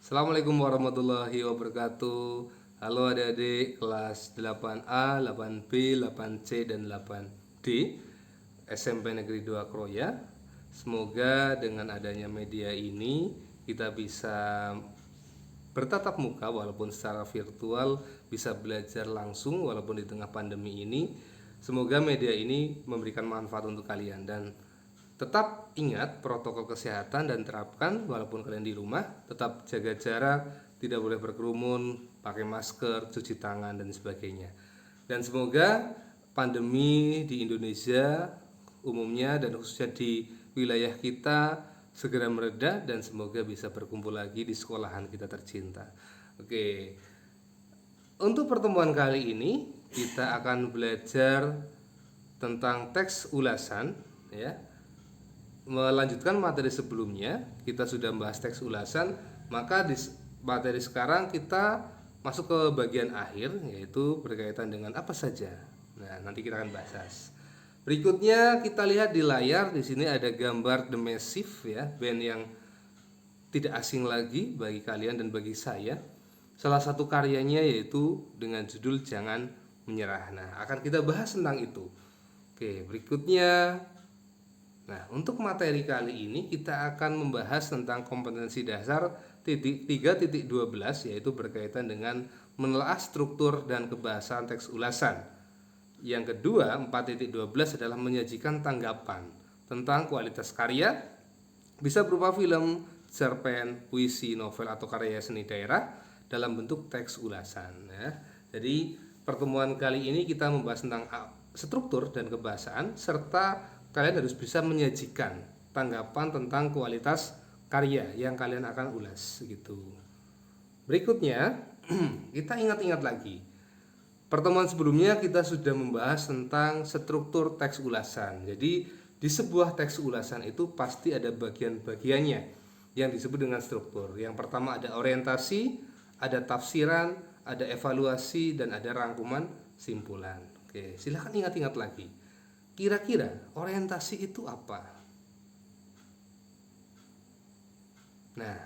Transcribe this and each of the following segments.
Assalamualaikum warahmatullahi wabarakatuh. Halo adik-adik kelas 8A, 8B, 8C, dan 8D SMP Negeri 2 Kroya. Semoga dengan adanya media ini kita bisa bertatap muka walaupun secara virtual, bisa belajar langsung walaupun di tengah pandemi ini. Semoga media ini memberikan manfaat untuk kalian dan tetap ingat protokol kesehatan dan terapkan walaupun kalian di rumah. Tetap jaga jarak, tidak boleh berkerumun, pakai masker, cuci tangan, dan sebagainya. Dan semoga pandemi di Indonesia umumnya dan khususnya di wilayah kita segera mereda dan semoga bisa berkumpul lagi di sekolahan kita tercinta. Oke, untuk pertemuan kali ini kita akan belajar tentang teks ulasan, ya. Melanjutkan materi sebelumnya, kita sudah membahas teks ulasan, maka di materi sekarang kita masuk ke bagian akhir, yaitu berkaitan dengan apa saja. Nah, nanti kita akan bahas. Berikutnya kita lihat di layar, di sini ada gambar The Massive, ya, band yang tidak asing lagi bagi kalian dan bagi saya. Salah satu karyanya yaitu dengan judul Jangan Menyerah. Nah, akan kita bahas tentang itu. Oke, berikutnya. Nah, untuk materi kali ini kita akan membahas tentang kompetensi dasar 3.12, yaitu berkaitan dengan menelaah struktur dan kebahasaan teks ulasan. Yang kedua, 4.12 adalah menyajikan tanggapan tentang kualitas karya, bisa berupa film, cerpen, puisi, novel, atau karya seni daerah dalam bentuk teks ulasan, ya. Jadi pertemuan kali ini kita membahas tentang struktur dan kebahasaan, serta kalian harus bisa menyajikan tanggapan tentang kualitas karya yang kalian akan ulas gitu. Berikutnya kita ingat-ingat lagi. Pertemuan sebelumnya kita sudah membahas tentang struktur teks ulasan. Jadi di sebuah teks ulasan itu pasti ada bagian-bagiannya yang disebut dengan struktur. Yang pertama ada orientasi, ada tafsiran, ada evaluasi, dan ada rangkuman simpulan. Oke, silahkan ingat-ingat lagi. Kira-kira orientasi itu apa? Nah,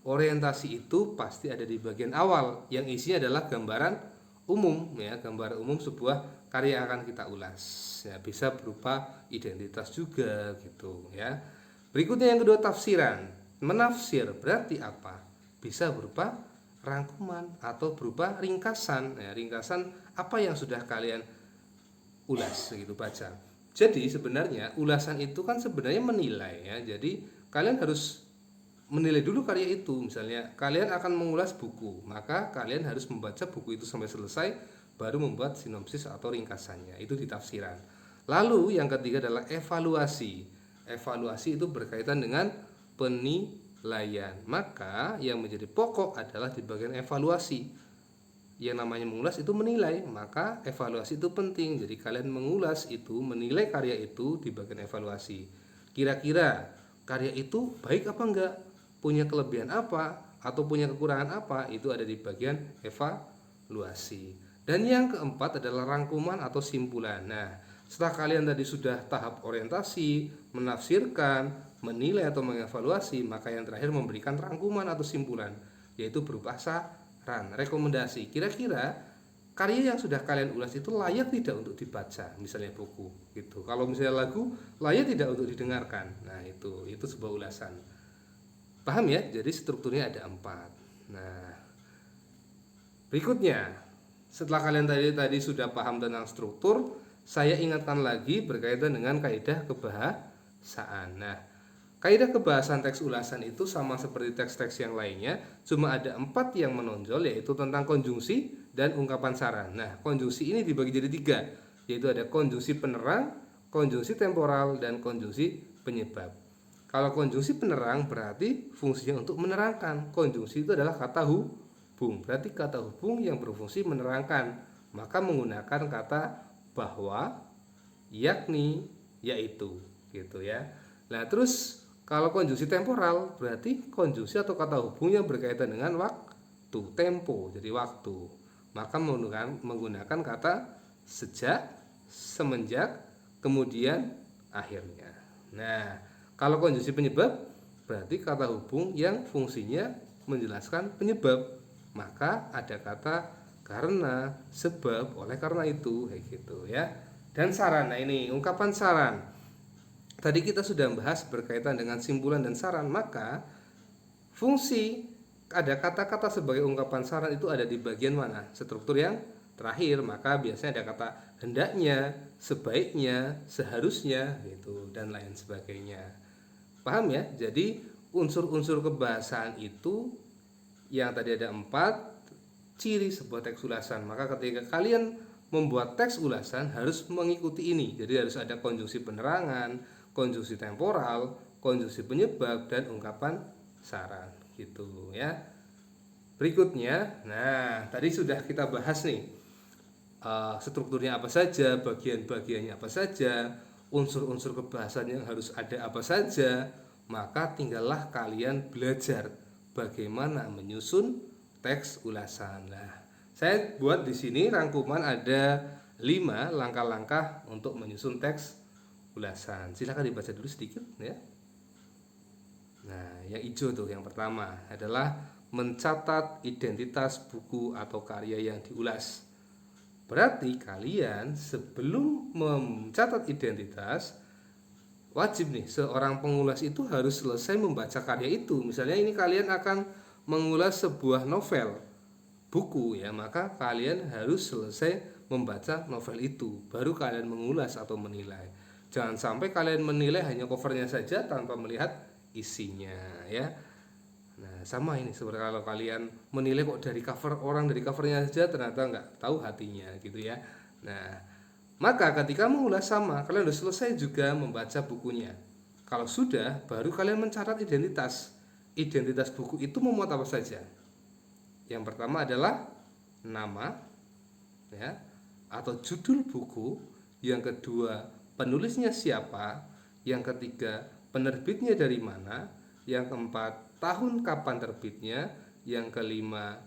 orientasi itu pasti ada di bagian awal yang isinya adalah gambaran umum, ya, gambaran umum sebuah karya yang akan kita ulas. Ya, bisa berupa identitas juga gitu, ya. Berikutnya yang kedua, tafsiran. Menafsir berarti apa? Bisa berupa rangkuman atau berupa ringkasan, ya, ringkasan apa yang sudah kalian ulas gitu, baca. Jadi sebenarnya ulasan itu kan sebenarnya menilai, ya. Jadi kalian harus menilai dulu karya itu. Misalnya kalian akan mengulas buku, maka kalian harus membaca buku itu sampai selesai baru membuat sinopsis atau ringkasannya. Itu di tafsiran. Lalu yang ketiga adalah evaluasi. Evaluasi itu berkaitan dengan penilaian. Maka yang menjadi pokok adalah di bagian evaluasi. Yang namanya mengulas itu menilai, maka evaluasi itu penting. Jadi kalian mengulas itu, menilai karya itu di bagian evaluasi. Kira-kira karya itu baik apa enggak, punya kelebihan apa atau punya kekurangan apa, itu ada di bagian evaluasi. Dan yang keempat adalah rangkuman atau simpulan. Nah, setelah kalian tadi sudah tahap orientasi, menafsirkan, menilai atau mengevaluasi, maka yang terakhir memberikan rangkuman atau simpulan, yaitu berupa rekomendasi. Kira-kira karya yang sudah kalian ulas itu layak tidak untuk dibaca, misalnya buku gitu. Kalau misalnya lagu, layak tidak untuk didengarkan. Nah, itu sebuah ulasan. Paham ya? Jadi strukturnya ada 4. Nah, berikutnya, setelah kalian tadi sudah paham tentang struktur, saya ingatkan lagi berkaitan dengan kaidah kebahasaan. Nah, kaidah kebahasan teks ulasan itu sama seperti teks-teks yang lainnya, cuma ada 4 yang menonjol, yaitu tentang konjungsi dan ungkapan saran. Nah, konjungsi ini dibagi jadi 3, yaitu ada konjungsi penerang, konjungsi temporal, dan konjungsi penyebab. Kalau konjungsi penerang berarti fungsinya untuk menerangkan. Konjungsi itu adalah kata hubung, berarti kata hubung yang berfungsi menerangkan, maka menggunakan kata bahwa, yakni, yaitu gitu, ya. Nah, terus kalau konjungsi temporal berarti konjungsi atau kata hubung yang berkaitan dengan waktu, tempo, jadi waktu. Maka menggunakan kata sejak, semenjak, kemudian, akhirnya. Nah, kalau konjungsi penyebab berarti kata hubung yang fungsinya menjelaskan penyebab, maka ada kata karena, sebab, oleh karena itu, kayak gitu ya. Dan saran, nah ini ungkapan saran. Tadi kita sudah bahas berkaitan dengan simpulan dan saran, maka fungsi ada kata-kata sebagai ungkapan saran itu ada di bagian mana? Struktur yang terakhir. Maka biasanya ada kata hendaknya, sebaiknya, seharusnya gitu, dan lain sebagainya. Paham ya? Jadi unsur-unsur kebahasaan itu yang tadi ada 4 ciri sebuah teks ulasan. Maka ketika kalian membuat teks ulasan harus mengikuti ini. Jadi harus ada konjungsi penerangan, konjungsi temporal, konjungsi penyebab, dan ungkapan saran gitu ya. Berikutnya, nah tadi sudah kita bahas nih strukturnya apa saja, bagian-bagiannya apa saja, unsur-unsur kebahasan yang harus ada apa saja. Maka tinggallah kalian belajar bagaimana menyusun teks ulasan. Nah, saya buat di sini rangkuman ada 5 langkah-langkah untuk menyusun teks ulasan. Silakan dibaca dulu sedikit ya. Nah, yang hijau tuh yang pertama adalah mencatat identitas buku atau karya yang diulas. Berarti kalian sebelum mencatat identitas wajib nih seorang pengulas itu harus selesai membaca karya itu. Misalnya ini kalian akan mengulas sebuah novel buku ya, maka kalian harus selesai membaca novel itu baru kalian mengulas atau menilai. Jangan sampai kalian menilai hanya covernya saja tanpa melihat isinya ya. Nah sama ini seperti kalau kalian menilai kok dari cover, orang dari covernya saja ternyata nggak tahu hatinya gitu ya. Nah maka ketika mengulas sama kalian harus selesai juga membaca bukunya. Kalau sudah baru kalian mencatat identitas buku itu memuat apa saja. Yang pertama adalah nama ya atau judul buku, yang kedua penulisnya siapa, yang ketiga penerbitnya dari mana, yang keempat tahun kapan terbitnya, yang kelima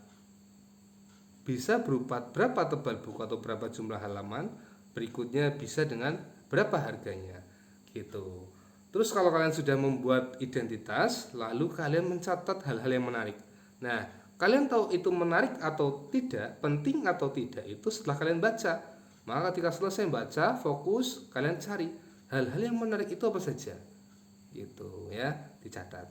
bisa berupa berapa tebal buku atau berapa jumlah halaman, berikutnya bisa dengan berapa harganya gitu. Terus kalau kalian sudah membuat identitas, lalu kalian mencatat hal-hal yang menarik. Nah, kalian tahu itu menarik atau tidak, penting atau tidak itu setelah kalian baca. Maka ketika selesai baca, fokus kalian cari hal-hal yang menarik itu apa saja. Gitu ya, dicatat.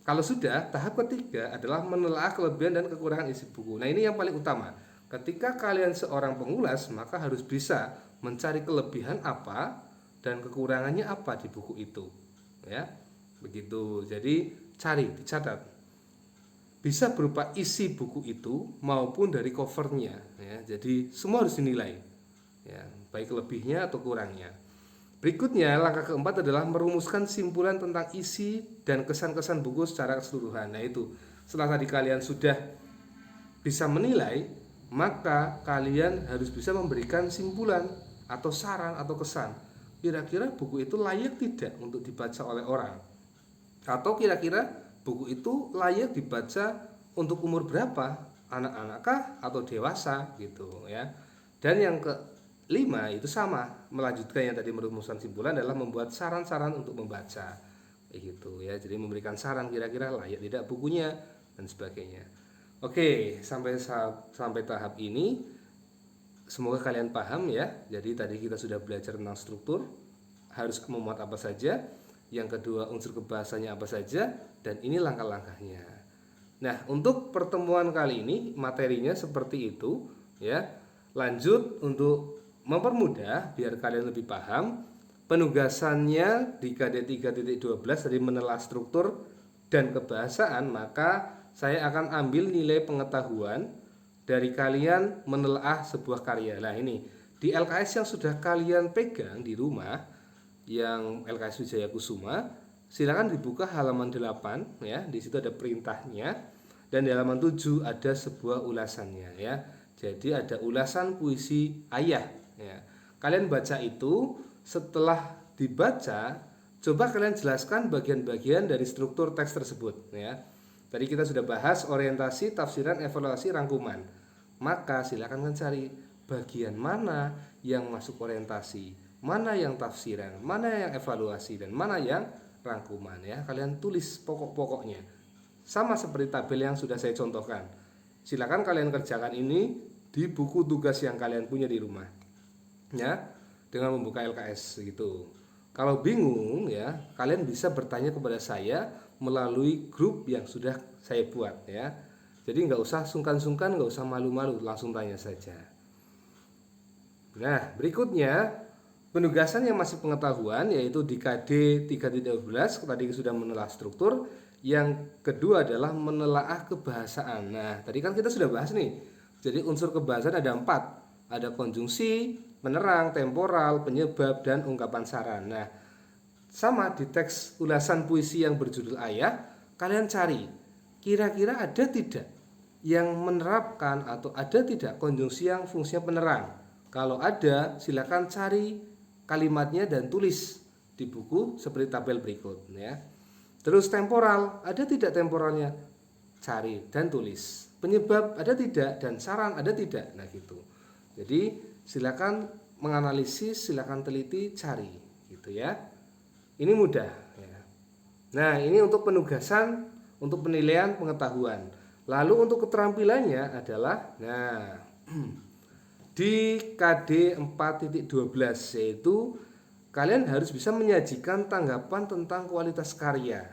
Kalau sudah, tahap ketiga adalah menelaah kelebihan dan kekurangan isi buku. Nah, ini yang paling utama. Ketika kalian seorang pengulas, maka harus bisa mencari kelebihan apa dan kekurangannya apa di buku itu. Ya. Begitu. Jadi, cari, dicatat. Bisa berupa isi buku itu maupun dari covernya ya. Jadi semua harus dinilai ya, baik lebihnya atau kurangnya. Berikutnya langkah keempat adalah merumuskan simpulan tentang isi dan kesan-kesan buku secara keseluruhan. Nah itu setelah tadi kalian sudah bisa menilai, maka kalian harus bisa memberikan simpulan atau saran atau kesan. Kira-kira buku itu layak tidak untuk dibaca oleh orang, atau kira-kira buku itu layak dibaca untuk umur berapa, anak-anakkah atau dewasa gitu ya. Dan yang kelima itu sama, melanjutkan yang tadi merumuskan simpulan adalah membuat saran-saran untuk membaca gitu ya. Jadi memberikan saran kira-kira layak tidak bukunya dan sebagainya. Oke, sampai tahap ini semoga kalian paham ya. Jadi tadi kita sudah belajar tentang struktur, harus memuat apa saja. Yang kedua unsur kebahasannya apa saja, dan ini langkah-langkahnya. Nah untuk pertemuan kali ini materinya seperti itu ya. Lanjut untuk mempermudah biar kalian lebih paham, penugasannya di KD 3.12 dari menelaah struktur dan kebahasaan, maka saya akan ambil nilai pengetahuan dari kalian menelaah sebuah karya. Nah ini di LKS yang sudah kalian pegang di rumah, yang LKS Wijaya Kusuma, silakan dibuka halaman 8 ya, di situ ada perintahnya, dan di halaman 7 ada sebuah ulasannya ya. Jadi ada ulasan puisi ayah ya. Kalian baca itu, setelah dibaca coba kalian jelaskan bagian-bagian dari struktur teks tersebut ya. Tadi kita sudah bahas orientasi, tafsiran, evaluasi, rangkuman. Maka silakan kalian cari bagian mana yang masuk orientasi, mana yang tafsiran, mana yang evaluasi, dan mana yang rangkuman ya. Kalian tulis pokok-pokoknya. sama seperti tabel yang sudah saya contohkan. Silakan kalian kerjakan ini di buku tugas yang kalian punya di rumah, ya, dengan membuka LKS gitu. Kalau bingung ya, kalian bisa bertanya kepada saya melalui grup yang sudah saya buat ya. Jadi nggak usah sungkan-sungkan, nggak usah malu-malu, langsung tanya saja. Nah, berikutnya penugasan yang masih pengetahuan yaitu di KD 3.12 tadi sudah menelaah struktur. Yang kedua adalah menelaah kebahasaan. Nah, tadi kan kita sudah bahas nih. Jadi unsur kebahasaan ada 4. Ada konjungsi, penerang, temporal, penyebab, dan ungkapan saran. Nah, sama di teks ulasan puisi yang berjudul Ayah, kalian cari kira-kira ada tidak yang menerapkan atau ada tidak konjungsi yang fungsinya penerang. Kalau ada, silakan cari kalimatnya dan tulis di buku seperti tabel berikut ya. Terus temporal, ada tidak temporalnya? Cari dan tulis. Penyebab ada tidak dan saran ada tidak. Nah gitu. Jadi silakan menganalisis, silakan teliti, cari gitu ya. Ini mudah ya. Nah, ini untuk penugasan, untuk penilaian pengetahuan. Lalu untuk keterampilannya adalah di KD 4.12 yaitu kalian harus bisa menyajikan tanggapan tentang kualitas karya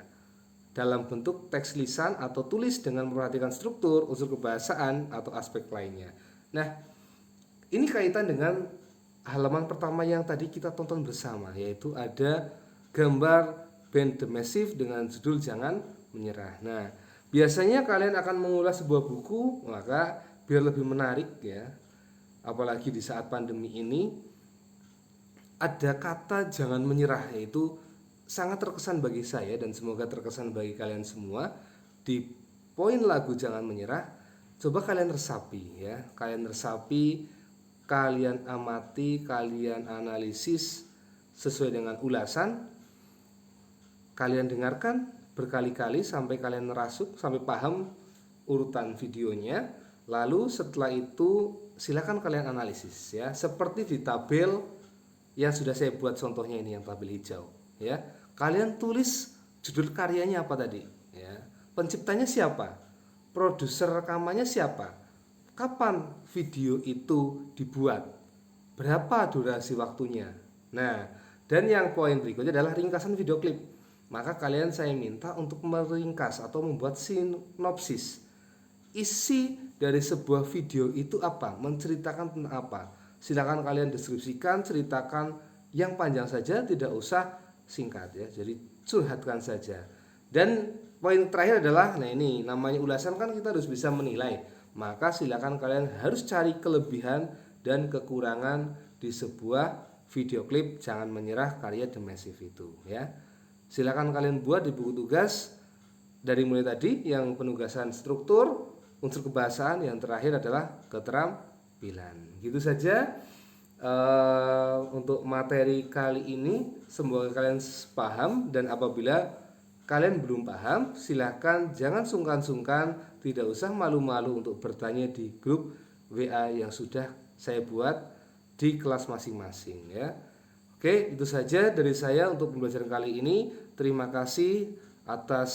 dalam bentuk teks lisan atau tulis dengan memperhatikan struktur, unsur kebahasaan atau aspek lainnya. Nah, ini kaitan dengan halaman pertama yang tadi kita tonton bersama, yaitu ada gambar band The Massive dengan judul Jangan Menyerah. Nah, biasanya kalian akan mengulas sebuah buku, maka biar lebih menarik ya, apalagi di saat pandemi ini, ada kata jangan menyerah, yaitu sangat terkesan bagi saya dan semoga terkesan bagi kalian semua. Di poin lagu Jangan Menyerah, coba kalian resapi ya, kalian resapi, kalian amati, kalian analisis sesuai dengan ulasan, kalian dengarkan berkali-kali sampai kalian merasuk, sampai paham urutan videonya. Lalu setelah itu silakan kalian analisis ya, seperti di tabel yang sudah saya buat contohnya ini, yang tabel hijau ya. Kalian tulis judul karyanya apa tadi ya, penciptanya siapa, produser rekamannya siapa, kapan video itu dibuat, berapa durasi waktunya. Nah, dan yang poin berikutnya adalah ringkasan video klip. Maka kalian saya minta untuk meringkas atau membuat sinopsis. Isi dari sebuah video itu apa, menceritakan tentang apa. Silakan kalian deskripsikan, ceritakan yang panjang saja, tidak usah singkat ya. Jadi curhatkan saja. Dan poin terakhir adalah, nah ini namanya ulasan kan kita harus bisa menilai. Maka silakan kalian harus cari kelebihan dan kekurangan di sebuah video klip Jangan Menyerah karya The Massive itu ya. Silakan kalian buat di buku tugas dari mulai tadi yang penugasan struktur, unsur kebahasaan, yang terakhir adalah keterampilan. Gitu saja untuk materi kali ini. Semoga kalian paham, dan apabila kalian belum paham, silahkan jangan sungkan-sungkan, tidak usah malu-malu untuk bertanya di grup WA yang sudah saya buat di kelas masing-masing ya. Oke, itu saja dari saya untuk pembelajaran kali ini. Terima kasih atas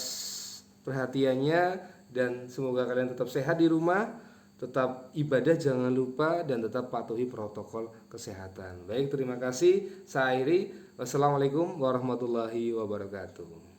perhatiannya, dan semoga kalian tetap sehat di rumah, tetap ibadah jangan lupa, dan tetap patuhi protokol kesehatan. Baik, terima kasih. Saya akhiri. Wassalamualaikum warahmatullahi wabarakatuh.